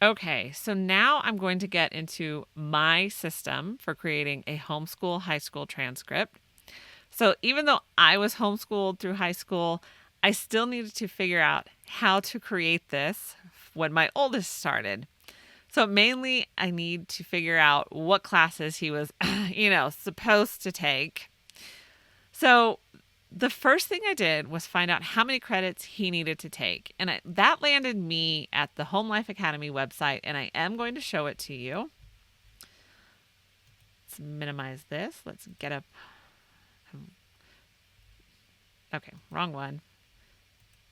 Okay, so now I'm going to get into my system for creating a homeschool high school transcript. So even though I was homeschooled through high school, I still needed to figure out how to create this when my oldest started. So mainly I need to figure out what classes he was, supposed to take. So the first thing I did was find out how many credits he needed to take. And that landed me at the Home Life Academy website, and I am going to show it to you. Let's minimize this. Let's get up. Okay, wrong one.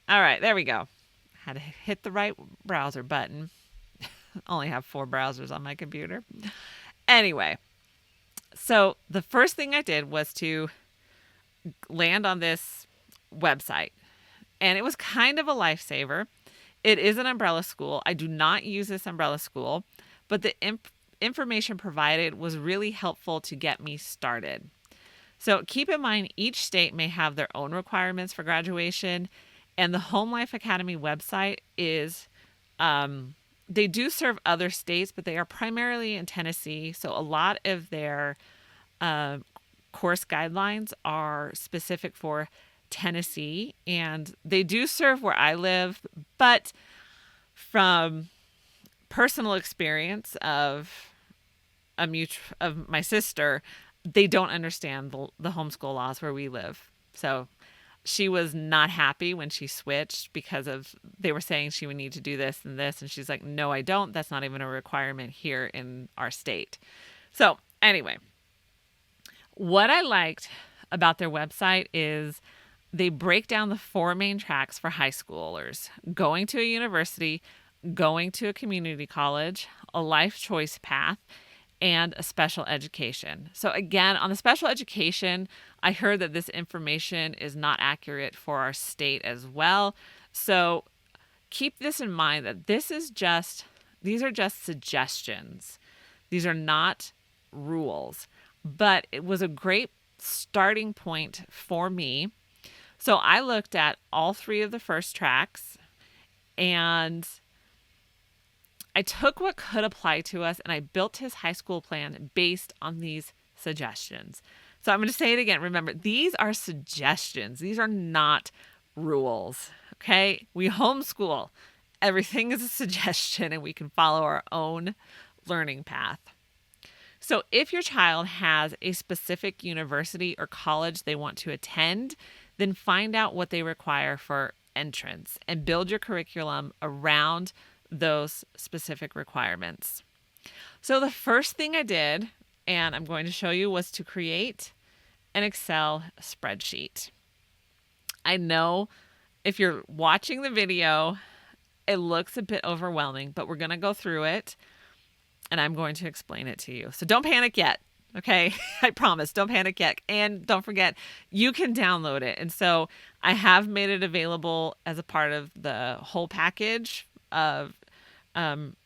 All right, there we go. Had to hit the right browser button. Only have 4 browsers on my computer. Anyway, so the first thing I did was to land on this website, and it was kind of a lifesaver. It is an umbrella school. I do not use this umbrella school, but the information provided was really helpful to get me started. So keep in mind, each state may have their own requirements for graduation, and the Home Life Academy website is, they do serve other states, but they are primarily in Tennessee. So a lot of their course guidelines are specific for Tennessee, and they do serve where I live, but from personal experience of of my sister, they don't understand the homeschool laws where we live. So she was not happy when she switched because of they were saying she would need to do this and this, and she's like, no, I don't. That's not even a requirement here in our state. So anyway, what I liked about their website is they break down the 4 main tracks for high schoolers: going to a university, going to a community college, a life choice path, and a special education. So again, on the special education, I heard that this information is not accurate for our state as well. So keep this in mind, that these are just suggestions. These are not rules, but it was a great starting point for me. So I looked at all 3 of the first tracks, and I took what could apply to us, and I built his high school plan based on these suggestions. So I'm going to say it again. Remember, these are suggestions. These are not rules. Okay? We homeschool. Everything is a suggestion, and we can follow our own learning path. So if your child has a specific university or college they want to attend, then find out what they require for entrance and build your curriculum around those specific requirements. So the first thing I did, and I'm going to show you, was to create an Excel spreadsheet. I know if you're watching the video, it looks a bit overwhelming, but we're going to go through it, and I'm going to explain it to you. So don't panic yet. Okay, I promise, don't panic yet. And don't forget, you can download it. And so I have made it available as a part of the whole package of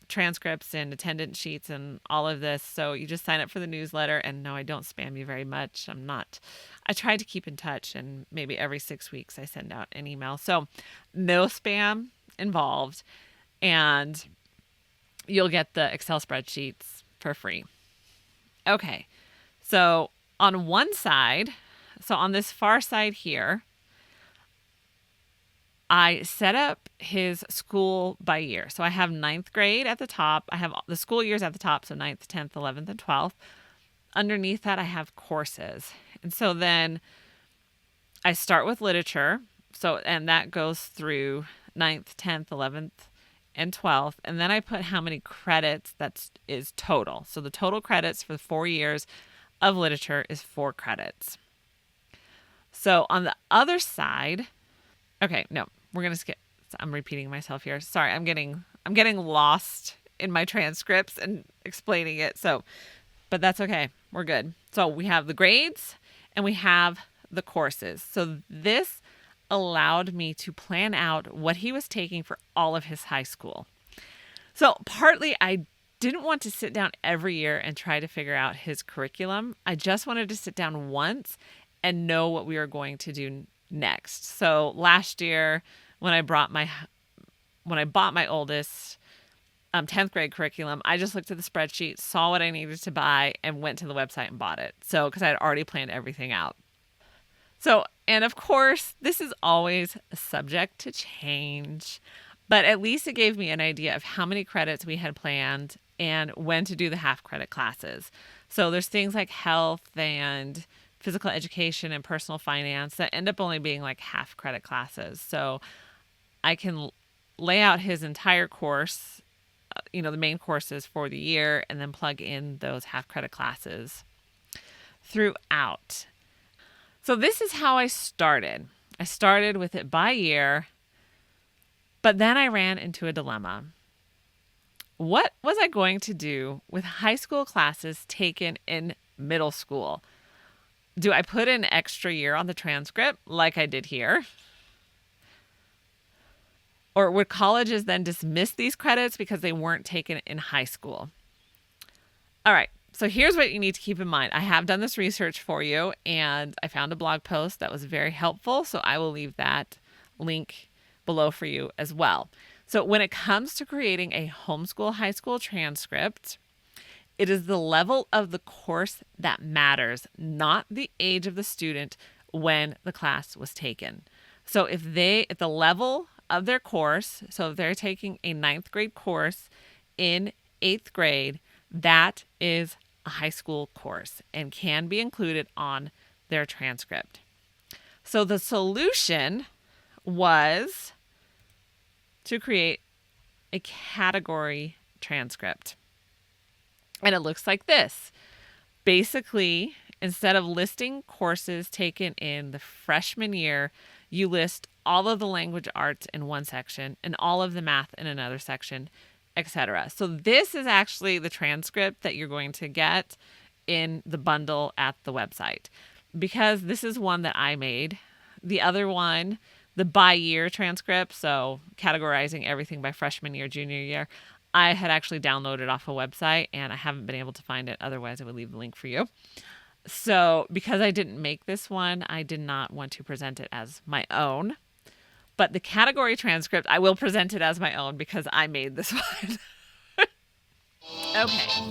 transcripts and attendance sheets and all of this. So you just sign up for the newsletter. And no, I don't spam you very much. I try to keep in touch, and maybe every 6 weeks I send out an email. So no spam involved, and you'll get the Excel spreadsheets for free. Okay, so on one side, so on this far side here, I set up his school by year. So I have 9th grade at the top. I have the school years at the top, so 9th, 10th, 11th, and 12th. Underneath that, I have courses. And so then I start with literature. And that goes through 9th, 10th, 11th, and 12th. And then I put how many credits that is total. So the total credits for the 4 years of literature is 4 credits. So on the other side, okay, no, we're going to skip. I'm repeating myself here. Sorry, I'm getting lost in my transcripts and explaining it. But that's okay. We're good. So we have the grades and we have the courses. So this allowed me to plan out what he was taking for all of his high school. So partly I didn't want to sit down every year and try to figure out his curriculum. I just wanted to sit down once and know what we were going to do next. So last year when I bought my oldest, 10th grade curriculum, I just looked at the spreadsheet, saw what I needed to buy, and went to the website and bought it. So, because I had already planned everything out. So, and of course, this is always subject to change, but at least it gave me an idea of how many credits we had planned and when to do the half credit classes. So there's things like health and physical education and personal finance that end up only being like half credit classes. So I can lay out his entire course, the main courses for the year, and then plug in those half credit classes throughout. So this is how I started. I started with it by year, but then I ran into a dilemma. What was I going to do with high school classes taken in middle school? Do I put an extra year on the transcript like I did here? Or would colleges then dismiss these credits because they weren't taken in high school? All right, so here's what you need to keep in mind. I have done this research for you, and I found a blog post that was very helpful, so I will leave that link below for you as well. So when it comes to creating a homeschool high school transcript, it is the level of the course that matters, not the age of the student when the class was taken. So if the level of their course, so if they're taking a 9th grade course in 8th grade, that is a high school course and can be included on their transcript. So the solution was to create a category transcript. And it looks like this. Basically, instead of listing courses taken in the freshman year, you list all of the language arts in one section and all of the math in another section, etc. So this is actually the transcript that you're going to get in the bundle at the website, because this is one that I made. The other one, the by year transcript, so categorizing everything by freshman year, junior year, I had actually downloaded off a website and I haven't been able to find it. Otherwise, I would leave the link for you. So because I didn't make this one, I did not want to present it as my own. But the category transcript, I will present it as my own because I made this one. Okay.